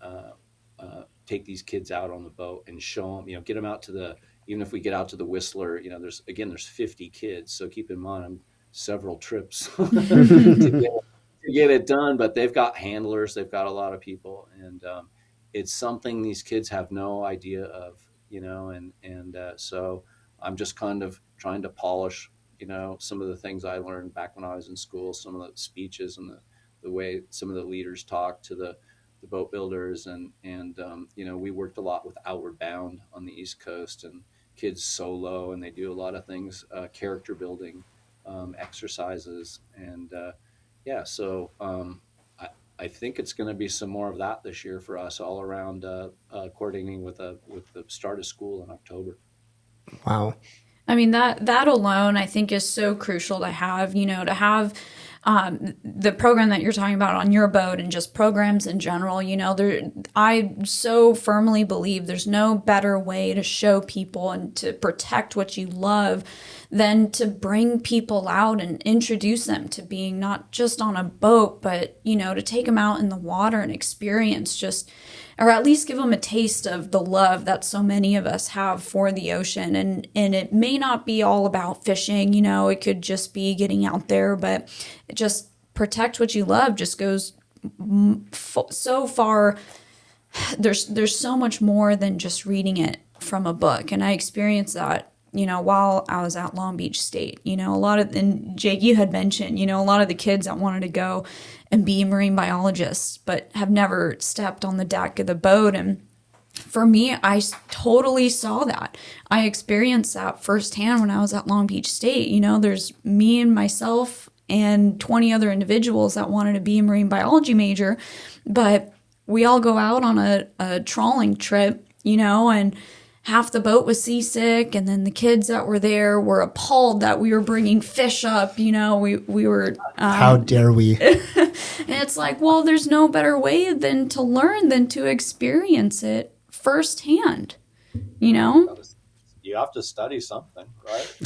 take these kids out on the boat and show them, get them out to even if we get out to the Whistler, there's 50 kids. So keep in mind, I'm several trips to get it done, but they've got handlers, they've got a lot of people. And it's something these kids have no idea of, so I'm just kind of trying to polish, some of the things I learned back when I was in school, some of the speeches and the way some of the leaders talk to the boat builders, and we worked a lot with Outward Bound on the East Coast, and kids solo, and they do a lot of things, character building exercises, and yeah, so I think it's going to be some more of that this year for us, all around coordinating with the start of school in October. wow. I mean, that alone I think is so crucial to have, to have the program that you're talking about on your boat, and just programs in general. I so firmly believe there's no better way to show people and to protect what you love than to bring people out and introduce them to being not just on a boat, but, to take them out in the water and experience just, or at least give them a taste of the love that so many of us have for the ocean. And it may not be all about fishing, it could just be getting out there, but just protect what you love just goes so far. There's so much more than just reading it from a book. And I experienced that, while I was at Long Beach State. A lot of, and Jake, you had mentioned, a lot of the kids that wanted to go and be marine biologists, but have never stepped on the deck of the boat. And for me, I totally saw that. I experienced that firsthand when I was at Long Beach State. There's me and myself and 20 other individuals that wanted to be a marine biology major, but we all go out on a trawling trip, and half the boat was seasick, and then the kids that were there were appalled that we were bringing fish up. We were How dare we? and it's like, well, there's no better way than to learn than to experience it firsthand. You have to study something, right?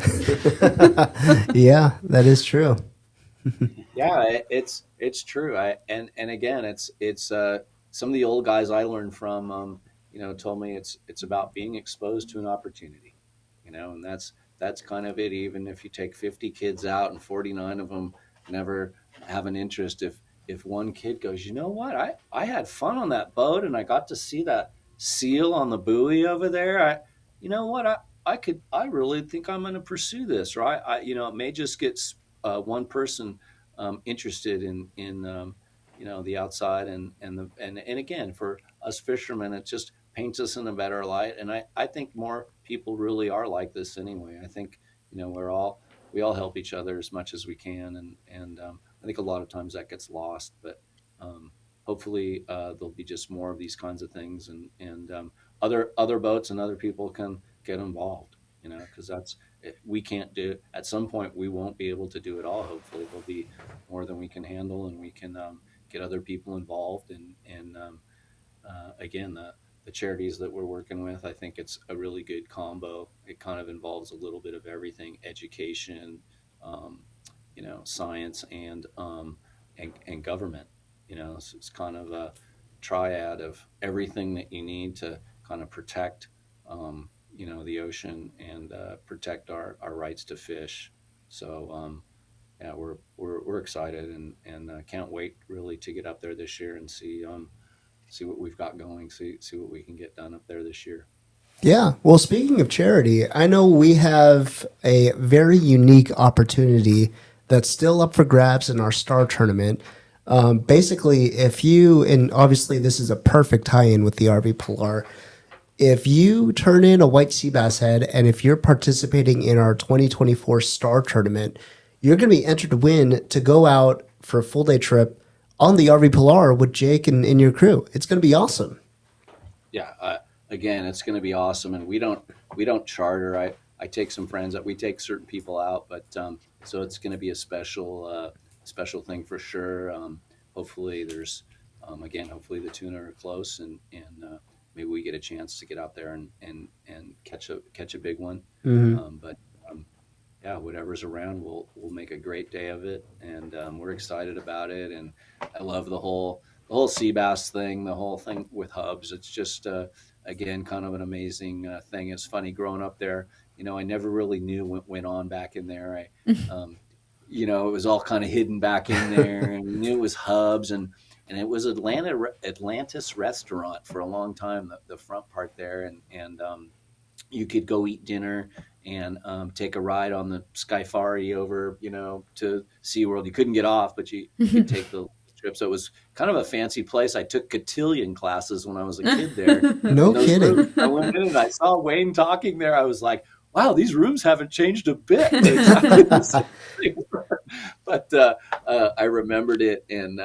Yeah, that is true. Yeah, it's true. And again, it's some of the old guys I learned from, told me it's about being exposed to an opportunity, and that's kind of it. Even if you take 50 kids out and 49 of them never have an interest, if one kid goes, you know what, I had fun on that boat and I got to see that seal on the buoy over there. I really think I'm going to pursue this, right? It may just get one person interested in the outside, and again, for us fishermen, it's just paints us in a better light. And I think more people really are like this anyway. I think, we all help each other as much as we can. And I think a lot of times that gets lost, but um, hopefully there'll be just more of these kinds of things, and other boats and other people can get involved, because we can't do, at some point we won't be able to do it all. Hopefully there'll be more than we can handle, and we can get other people involved. And again, the charities that we're working with, I think it's a really good combo. It kind of involves a little bit of everything: education, um, science, and government. So it's kind of a triad of everything that you need to kind of protect, the ocean, and protect our rights to fish. So yeah, we're excited, and can't wait really to get up there this year and see what we've got going, see what we can get done up there this year. Yeah. Well, speaking of charity, I know we have a very unique opportunity that's still up for grabs in our star tournament. Basically, if you, and obviously this is a perfect tie-in with the RV Pilar, if you turn in a white sea bass head and if you're participating in our 2024 star tournament, you're going to be entered to win to go out for a full day trip on the RV Pilar with Jake and your crew. It's going to be awesome. Yeah, again, it's going to be awesome, and we don't charter. I take some friends out. We take certain people out, but so it's going to be a special thing for sure. Hopefully there's again, hopefully the tuna are close, and maybe we get a chance to get out there and catch a big one. But yeah, whatever's around, we'll make a great day of it, and we're excited about it. And I love the whole sea bass thing, the whole thing with hubs. It's just again kind of an amazing thing. It's funny growing up there. I never really knew what went on back in there. It was all kind of hidden back in there, and we knew it was hubs, and it was Atlantis restaurant for a long time. The front part there, and you could go eat dinner and take a ride on the Skyfari over, to SeaWorld. You couldn't get off, but you could take the trip. So it was kind of a fancy place. I took cotillion classes when I was a kid there. No kidding. Rooms, I went in and I saw Wayne talking there. I was like, wow, these rooms haven't changed a bit. They're exactly the same they were. But I remembered it, and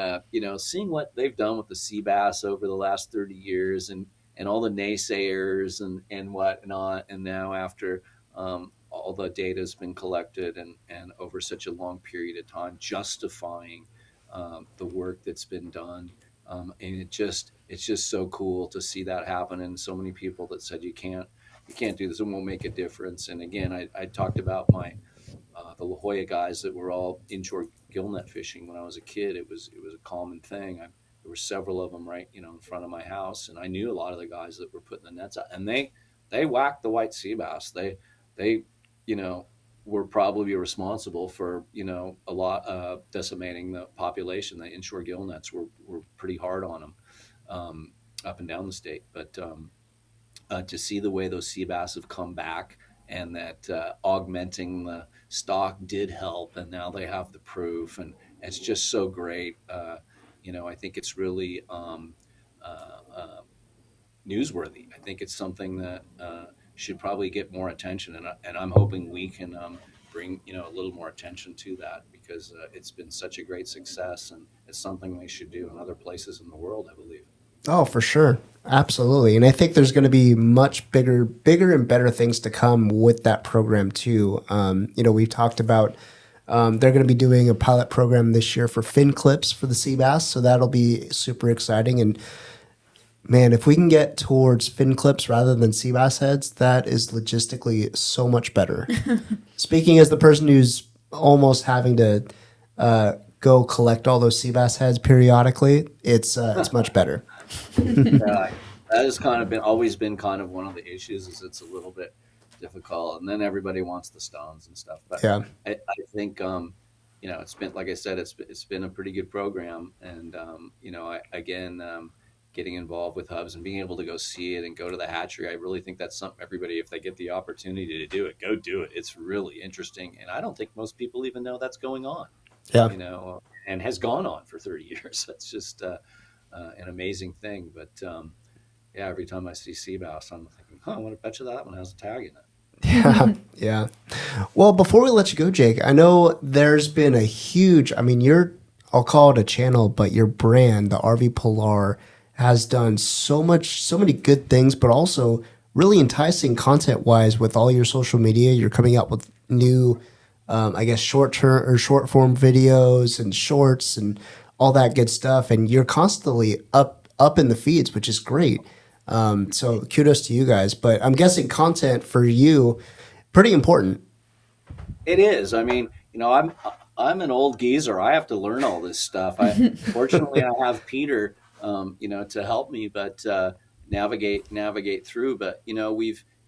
seeing what they've done with the sea bass over the last 30 years, and all the naysayers and whatnot, and now after all the data has been collected, and over such a long period of time, justifying the work that's been done, and it's just so cool to see that happen. And so many people that said you can't do this, and won't make a difference. And again, I talked about the La Jolla guys that were all inshore gillnet fishing when I was a kid. It was a common thing. There were several of them right in front of my house, and I knew a lot of the guys that were putting the nets out, and they whacked the white sea bass. They were probably responsible for a lot decimating the population. The inshore gillnets were pretty hard on them up and down the state, but to see the way those sea bass have come back, and that augmenting the stock did help, and now they have the proof, and it's just so great. I think it's really newsworthy. I think it's something that should probably get more attention, and I'm hoping we can bring a little more attention to that, because it's been such a great success, and it's something they should do in other places in the world, I believe. Oh, for sure. Absolutely. And I think there's going to be much bigger and better things to come with that program too. We've talked about they're going to be doing a pilot program this year for fin clips for the sea bass. So that'll be super exciting. And man, if we can get towards fin clips rather than sea bass heads, that is logistically so much better. Speaking as the person who's almost having to go collect all those sea bass heads periodically, it's much better. That has always been kind of one of the issues, is it's a little bit difficult, and then everybody wants the stones and stuff. But Yeah. I think it's been, like I said, it's been a pretty good program, and getting involved with hubs and being able to go see it and go to the hatchery, I really think that's something everybody, if they get the opportunity to do it, go do it. It's really interesting, and I don't think most people even know that's going on. Yeah. And has gone on for 30 years. That's just an amazing thing. But yeah, every time I see sea bass, I'm thinking, I want to bet you that one has a tag in it. Yeah, yeah. Well, before we let you go, Jake, I know there's been a huge, I mean, I'll call it a channel, but your brand, the RV Pilar, has done so many good things, but also really enticing content wise with all your social media. You're coming out with new, I guess, short term or short form videos and shorts and all that good stuff. And you're constantly up in the feeds, which is great. So kudos to you guys. But I'm guessing content for you pretty important. It is. I mean, I'm an old geezer. I have to learn all this stuff. Fortunately I have Peter, to help me, but navigate through. But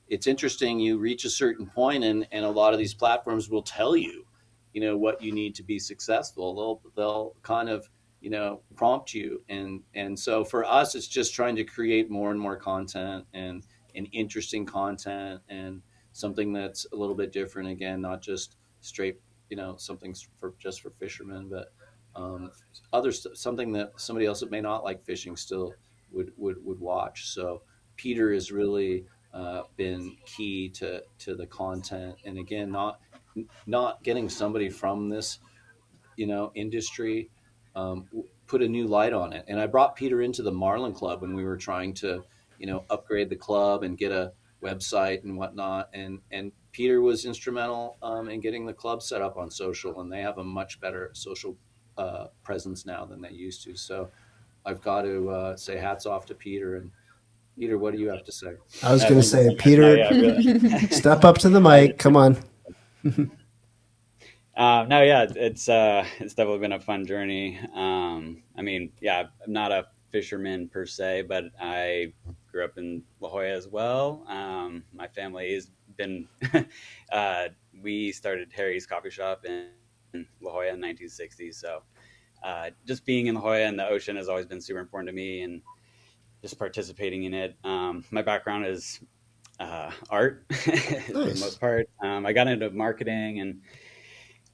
it's interesting. You reach a certain point, and a lot of these platforms will tell you, what you need to be successful. They'll kind of prompt you, and so for us, it's just trying to create more and more content and interesting content and something that's a little bit different. Again, not just straight, something for just for fishermen, but something that somebody else that may not like fishing still would watch. So Peter has really been key to the content, and again, not getting somebody from this industry, put a new light on it. And I brought Peter into the Marlin Club when we were trying to, upgrade the club and get a website and whatnot. And Peter was instrumental in getting the club set up on social, and they have a much better social presence now than they used to. So I've got to say hats off to Peter. And Peter, what do you have to say? I was I going to think say, no, Peter, yeah, really. step up to the mic. Come on. No, yeah, it's definitely been a fun journey. I mean, yeah, I'm not a fisherman per se, but I grew up in La Jolla as well. My family has been, we started Harry's Coffee Shop in La Jolla in 1960. So just being in La Jolla and the ocean has always been super important to me, and just participating in it. My background is art for the Nice. most part. I got into marketing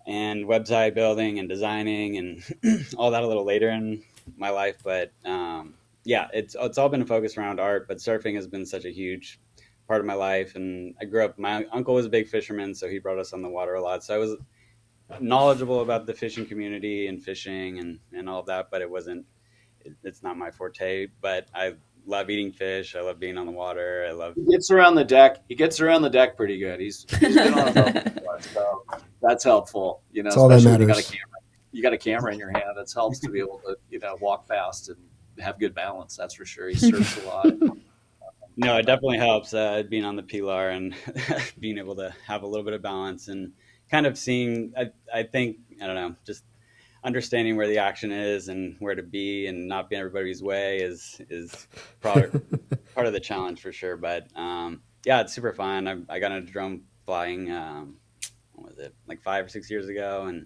and website building and designing and all that a little later in my life. But yeah, it's all been focused around art. But surfing has been such a huge part of my life. And I grew up. My uncle was a big fisherman, so he brought us on the water a lot. So I was knowledgeable about the fishing community and fishing and all of that. But it's not my forte. But I love eating fish. I love being on the water. I love. He gets around the deck. He gets around the deck pretty good. He's been on a boat before, so that's helpful. That's all that Especially when you got a matters. camera. You got a camera in your hand. That helps to be able to walk fast and have good balance. That's for sure. He surfs a lot. No, it definitely helps being on the Pilar and being able to have a little bit of balance and kind of seeing. I think I don't know, just understanding where the action is and where to be and not being everybody's way is probably part of the challenge for sure. But yeah, it's super fun. I got into drone flying. What was it, like 5 or 6 years ago, and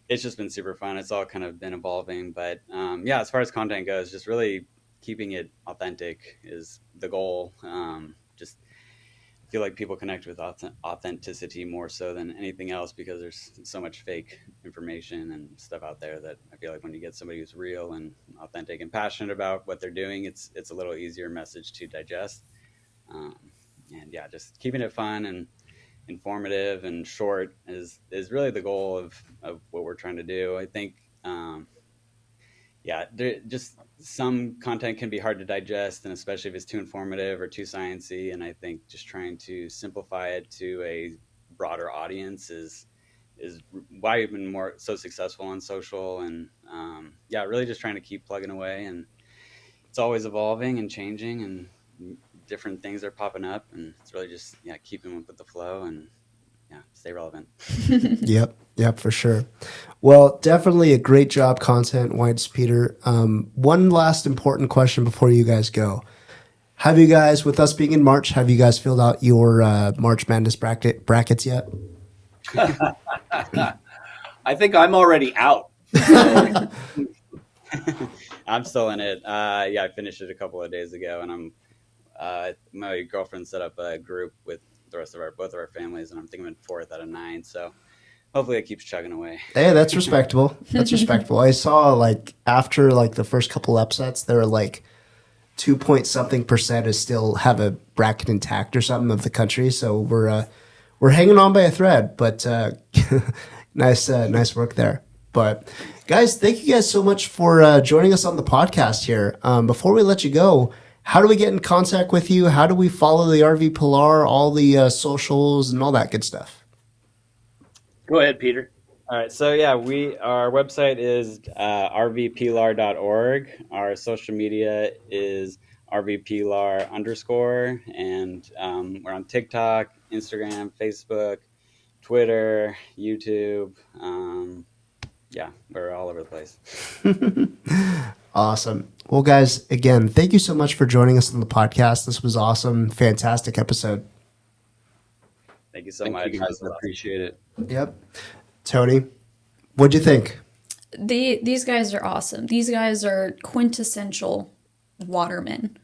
it's just been super fun. It's all kind of been evolving, but yeah, as far as content goes, just really keeping it authentic is the goal. Just feel like people connect with authenticity more so than anything else, because there's so much fake information and stuff out there that I feel like when you get somebody who's real and authentic and passionate about what they're doing, it's a little easier message to digest. Um, and yeah, just keeping it fun and informative and short is really the goal of what we're trying to do. I think yeah, just some content can be hard to digest, and especially if it's too informative or too sciencey. And I think just trying to simplify it to a broader audience is why we've been more so successful on social. And yeah, really just trying to keep plugging away, and it's always evolving and changing, and different things are popping up, and it's really just keeping up with the flow and stay relevant. Yep, for sure. Well, definitely a great job content wise, Peter. One last important question before you guys go. Have you guys, with us being in March, have you guys filled out your March Madness brackets yet? I think I'm already out. So, I'm still in it. Yeah, I finished it a couple of days ago, and my girlfriend set up a group with the rest of both of our families, and I'm thinking I'm in 4th out of 9. So hopefully it keeps chugging away. Hey, that's respectable. That's respectable. I saw like after like the first couple upsets, they were like 2 point something percent is still have a bracket intact or something of the country. So we're hanging on by a thread, but nice work there. But guys, thank you guys so much for joining us on the podcast here. Before we let you go, how do we get in contact with you? How do we follow the RV Pilar, all the socials and all that good stuff? Go ahead, Peter. All right, so yeah, our website is rvpilar.org. Our social media is rvpilar_, and we're on TikTok, Instagram, Facebook, Twitter, YouTube. Yeah, we're all over the place. Awesome. Well, guys, again, thank you so much for joining us on the podcast. This was awesome. Fantastic episode. Thank you so Thank much. you guys. I appreciate it. Yep. Tony, what'd you think? These guys are awesome. These guys are quintessential watermen,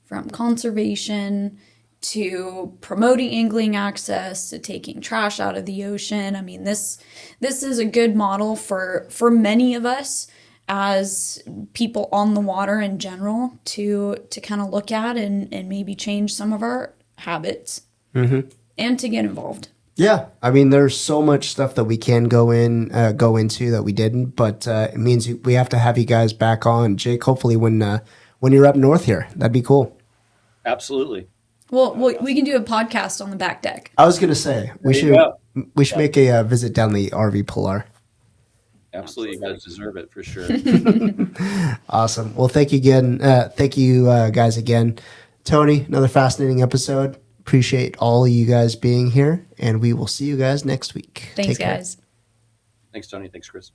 from conservation to promoting angling access to taking trash out of the ocean. I mean, this is a good model for many of us as people on the water in general to kind of look at and maybe change some of our habits and to get involved. Yeah, I mean, there's so much stuff that we can go into that we didn't, but it means we have to have you guys back on, Jake. Hopefully, when you're up north here, that'd be cool. Absolutely. Well, we can do a podcast on the back deck. I was gonna say we should make a visit down the RV Pilar. Absolutely, you guys deserve it for sure. Awesome. Well, thank you again. Thank you guys again, Tony. Another fascinating episode. Appreciate all of you guys being here, and we will see you guys next week. Thanks, Take care. guys. Thanks, Tony. Thanks, Chris.